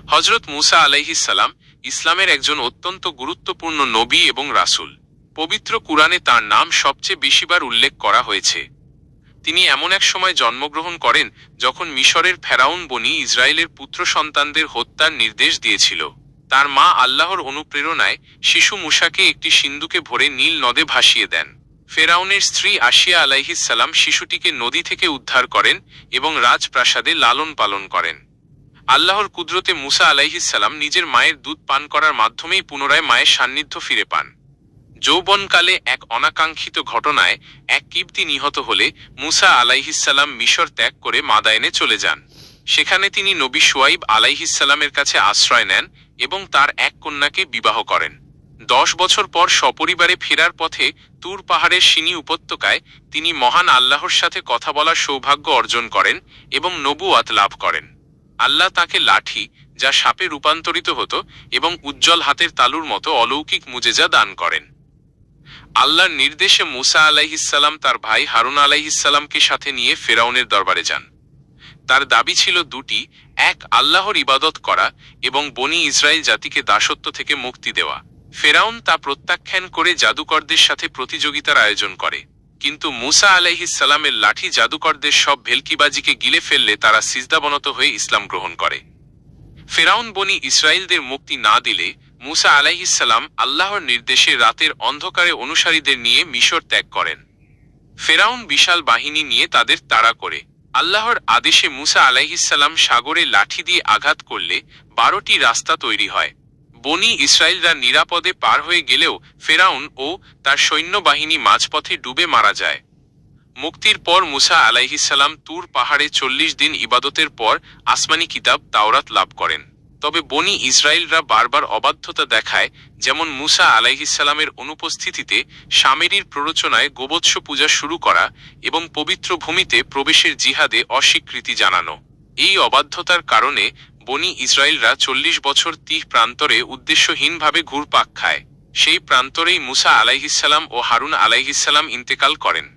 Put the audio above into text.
হযরত মূসা আলাইহিস সালাম ইসলামের একজন অত্যন্ত গুরুত্বপূর্ণ নবী এবং রাসূল। পবিত্র কুরআনে তার নাম সবচেয়ে বেশিবার উল্লেখ করা হয়েছে। তিনি এমন এক সময় জন্মগ্রহণ করেন যখন মিশরের ফেরাউন বনি ইসরায়েলের পুত্র সন্তানদের হত্যার নির্দেশ দিয়েছিল। তার মা আল্লাহর অনুপ্রেরণায় শিশু মূসাকে একটি সিন্দুকে ভরে নীল নদে ভাসিয়ে দেন। ফেরাউনের স্ত্রী আসিয়া আলাইহিস সালাম শিশুটিকে নদী থেকে উদ্ধার করেন এবং রাজপ্রাসাদে লালন পালন করেন। আল্লাহর কুদরতে মূসা আলাইহিস সালাম নিজের মায়ের দুধ পান করার মাধ্যমেই পুনরায় মায়ের সান্নিধ্য ফিরে পান। যৌবনকালে এক অনাকাঙ্ক্ষিত ঘটনায় এক কিবতী নিহত হলে মূসা আলাইহিস সালাম মিশর ত্যাগ করে মাদায়েনে চলে যান। সেখানে তিনি নবী শুআইব আলাইহিস সালামের কাছে আশ্রয় নেন এবং তার এক কন্যাকে বিবাহ করেন। 10 বছর পর সপরিবারে ফেরার পথে তুর পাহাড়ের সিনি উপত্যকায় তিনি মহান আল্লাহর সাথে কথা বলার সৌভাগ্য অর্জন করেন এবং নবুয়াত লাভ করেন। আল্লাহ তাকে লাঠি, যা সাপে রূপান্তরিত হতো, এবং উজ্জ্বল হাতের তালুর মতো অলৌকিক মুজেজা দান করেন। আল্লাহর নির্দেশে মূসা আলাইহিস সালাম তার ভাই হারুন আলাইহিস সালামকে সাথে নিয়ে ফেরাউনের দরবারে যান। তার দাবি ছিল দুটি, এক আল্লাহর ইবাদত করা এবং বনি ইসরায়েল জাতিকে দাসত্ব থেকে মুক্তি দেওয়া। ফেরাউন তা প্রত্যাখ্যান করে জাদুকরদের সাথে প্রতিযোগিতার আয়োজন করে, কিন্তু মূসা আলাইহিস সালামের লাঠি জাদুকরদের সব ভেলকিবাজিকে গিলে ফেললে তারা সিজদাবনত হয়ে ইসলাম গ্রহণ করে। ফেরাউন বনি ইসরায়েলদের মুক্তি না দিলে মূসা আলাইহিস সালাম আল্লাহর নির্দেশে রাতের অন্ধকারে অনুসারীদের নিয়ে মিশর ত্যাগ করেন। ফেরাউন বিশাল বাহিনী নিয়ে তাদের তাড়া করে। আল্লাহর আদেশে মূসা আলাইহিস সালাম সাগরে লাঠি দিয়ে আঘাত করলে 12টি রাস্তা তৈরি হয়। বনি ইসরায়েলরা নিরাপদে পার হয়ে গেলেও ফেরাউন ও তার সৈন্যবাহিনী মাঝপথে ডুবে মারা যায়। মুক্তির পর মূসা আলাইহিস সালাম তুর পাহাড়ে 40 দিন ইবাদতের পর আসমানি কিতাব তাওরাত লাভ করেন। তবে বনি ইসরায়েলরা বারবার অবাধ্যতা দেখায়, যেমন মূসা আলাইহিস সালামের অনুপস্থিতিতে সামেরীর প্ররোচনায় গোবৎস পূজা শুরু করা এবং পবিত্র ভূমিতে প্রবেশের জিহাদে অস্বীকৃতি জানানো। এই অবাধ্যতার কারণে বনি ইসরায়েলরা 40 বছর তিহ প্রান্তরে উদ্দেশ্যহীনভাবে ঘুরপাক খায়। সেই প্রান্তরেই মূসা আলাইহিস সালাম ও হারুন আলাইহিস সালাম ইন্তেকাল করেন।